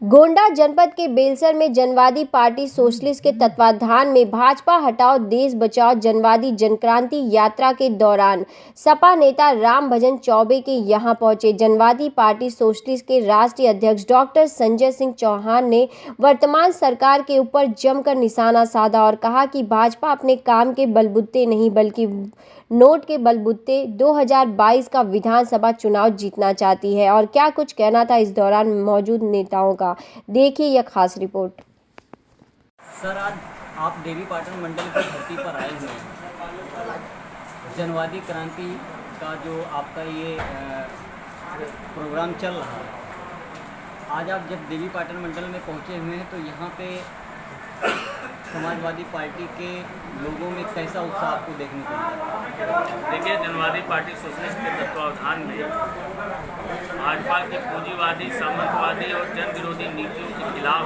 गोंडा जनपद के बेलसर में जनवादी पार्टी सोशलिस्ट के तत्वाधान में भाजपा हटाओ देश बचाओ जनवादी जनक्रांति यात्रा के दौरान सपा नेता राम भजन चौबे के यहां पहुंचे जनवादी पार्टी सोशलिस्ट के राष्ट्रीय अध्यक्ष डॉक्टर संजय सिंह चौहान ने वर्तमान सरकार के ऊपर जमकर निशाना साधा और कहा कि भाजपा अपने काम के बलबूते नहीं बल्कि नोट के बलबूते 2022 का विधानसभा चुनाव जीतना चाहती है। और क्या कुछ कहना था इस दौरान मौजूद नेताओं का, देखिए यह खास रिपोर्ट। सर, आज आप देवी पाटन मंडल की धरती पर आए हुए हैं। जनवादी क्रांति का जो आपका ये प्रोग्राम चल रहा है, आज आप जब देवी पाटन मंडल में पहुंचे हुए हैं तो यहाँ पे समाजवादी पार्टी के लोगों में कैसा उत्साह आपको देखने को मिला? देखिए, जनवादी पार्टी सोशलिस्ट के तत्वावधान में भाजपा की पूंजीवादी, सामंतवादी और जन विरोधी नीतियों के खिलाफ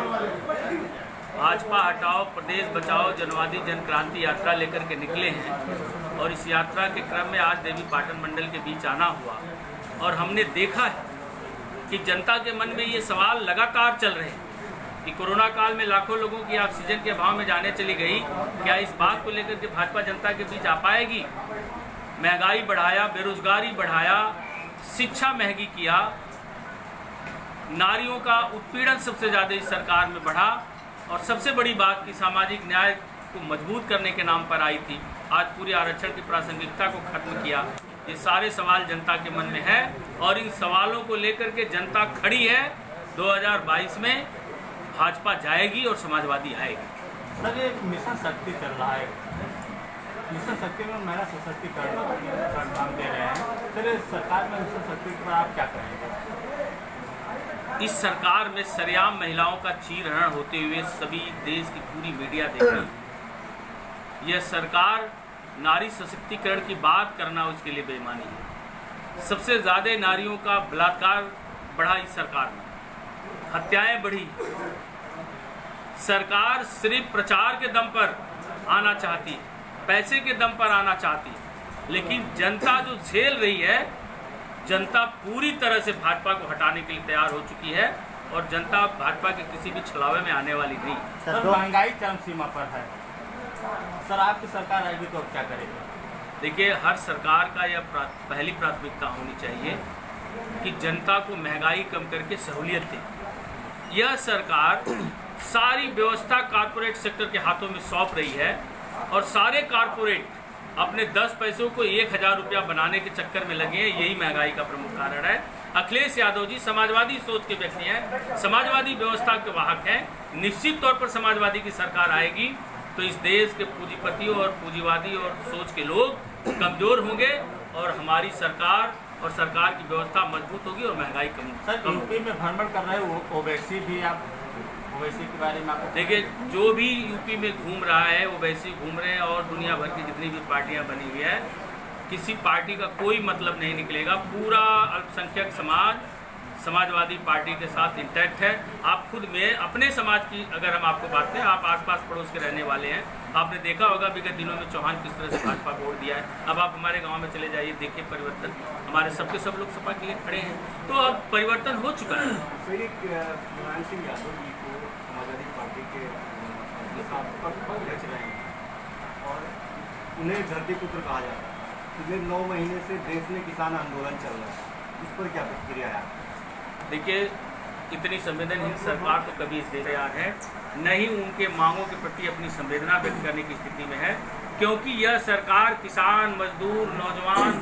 भाजपा हटाओ प्रदेश बचाओ जनवादी जनक्रांति यात्रा लेकर के निकले हैं। और इस यात्रा के क्रम में आज देवी पाटन मंडल के बीच आना हुआ और हमने देखा है कि जनता के मन में ये सवाल लगातार चल रहे हैं कि कोरोना काल में लाखों लोगों की ऑक्सीजन के अभाव में जाने चली गई, क्या इस बात को लेकर के भाजपा जनता के बीच आ पाएगी? महंगाई बढ़ाया, बेरोजगारी बढ़ाया, शिक्षा महंगी किया, नारियों का उत्पीड़न सबसे ज़्यादा इस सरकार में बढ़ा और सबसे बड़ी बात कि सामाजिक न्याय को मजबूत करने के नाम पर आई थी, आज पूरे आरक्षण की प्रासंगिकता को खत्म किया। ये सारे सवाल जनता के मन में है और इन सवालों को लेकर के जनता खड़ी है। 2022 में भाजपा जाएगी और समाजवादी आएगी। सर, ये मिशन शक्ति चल रहा है, मिशन शक्ति में महिला सशक्तिकरण का काम दे रहे हैं। सर, सरकार में मिशन शक्ति पर आप क्या कहेंगे? इस सरकार में सरेआम महिलाओं का चीरहरण होते हुए सभी देश की पूरी मीडिया देख रही है। यह सरकार नारी सशक्तिकरण की बात करना उसके लिए बेईमानी है। सबसे ज़्यादा नारियों का बलात्कार बढ़ा इस सरकार में, हत्याएं बढ़ी। सरकार सिर्फ प्रचार के दम पर आना चाहती है, पैसे के दम पर आना चाहती है, लेकिन जनता जो झेल रही है, जनता पूरी तरह से भाजपा को हटाने के लिए तैयार हो चुकी है और जनता भाजपा के किसी भी छलावे में आने वाली नहीं। सर, महंगाई चरम सीमा पर है। सर, आपकी सरकार आएगी तो अब क्या करेगी? देखिए, हर सरकार का यह पहली प्राथमिकता होनी चाहिए कि जनता को महंगाई कम करके सहूलियत दे। यह सरकार सारी व्यवस्था कॉरपोरेट सेक्टर के हाथों में सौंप रही है और सारे कॉरपोरेट अपने 10 पैसों को 1000 रुपया बनाने के चक्कर में लगे हैं। यही महंगाई का प्रमुख कारण है। अखिलेश यादव जी समाजवादी सोच के व्यक्ति हैं, समाजवादी व्यवस्था के वाहक हैं। निश्चित तौर पर समाजवादी की सरकार आएगी तो इस देश के पूंजीपतियों और पूंजीवादी और सोच के लोग कमजोर होंगे और हमारी सरकार और सरकार की व्यवस्था मजबूत होगी और महंगाई कम। सर, यूपी में भ्रमण कर रहे हैं ओवैसी भी, आप ओवैसी के बारे में आपको? देखिए, जो भी यूपी में घूम रहा है ओवैसी घूम रहे हैं और दुनिया भर की जितनी भी पार्टियां बनी हुई है, किसी पार्टी का कोई मतलब नहीं निकलेगा। पूरा अल्पसंख्यक समाज समाजवादी पार्टी के साथ इंटैक्ट है। आप खुद में अपने समाज की अगर हम आपको बात करें, आप आसपास पड़ोस के रहने वाले हैं, आपने देखा होगा विगत दिनों में चौहान किस तरह से भाजपा को वोट दिया है। अब आप हमारे गांव में चले जाइए, देखिए परिवर्तन, हमारे सबके सब लोग सपा के लिए खड़े हैं, तो अब परिवर्तन हो चुका है। फिर मुलायम सिंह यादव जी को समाजवादी पार्टी के रच रहे हैं और उन्हें धरती पुत्र कहा जाता है। पिछले 9 महीने से देश में किसान आंदोलन चल रहा है, इस पर क्या प्रतिक्रिया है? देखिए, इतनी संवेदनहीन सरकार तो कभी इस देश में तैयार है, न ही उनके मांगों के प्रति अपनी संवेदना व्यक्त करने की स्थिति में है, क्योंकि यह सरकार किसान, मजदूर, नौजवान,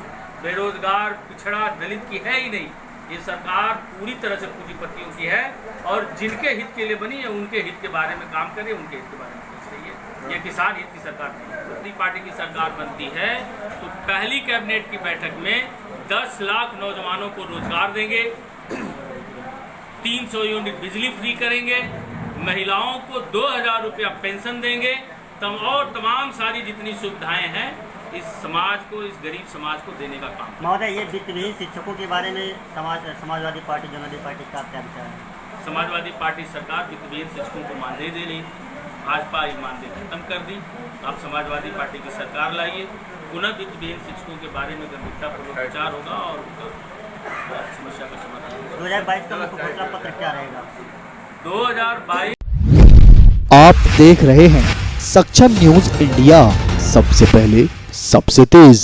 बेरोजगार, पिछड़ा, दलित की है ही नहीं। ये सरकार पूरी तरह से पूंजीपतियों की है और जिनके हित के लिए बनी है उनके हित के बारे में काम करे, उनके हित के बारे में सोच रही है। ये किसान हित की सरकार नहीं है। अपनी पार्टी की सरकार बनती है तो पहली कैबिनेट की बैठक में 10 लाख नौजवानों को रोजगार देंगे, 300 यूनिट बिजली फ्री करेंगे, महिलाओं को 2000 रुपया पेंशन देंगे, और तमाम सारी जितनी सुविधाएं हैं इस समाज को, इस गरीब समाज को देने का काम। महोदय, ये वित्तविहीन शिक्षकों के बारे में समाजवादी पार्टी जनवादी पार्टी का क्या विचार है? समाजवादी पार्टी सरकार वित्तविहीन शिक्षकों को मानदेय दे रही, भाजपा ये मानदेय खत्म कर दी। आप समाजवादी पार्टी की सरकार लाइए, पुनः वित्तविहीन शिक्षकों के बारे में गंभीरतापूर्वक विचार होगा और उनका समस्या 2022 का मुख्य घोषणा पत्र क्या रहेगा? 2022 आप देख रहे हैं सक्षम न्यूज इंडिया, सबसे पहले सबसे तेज।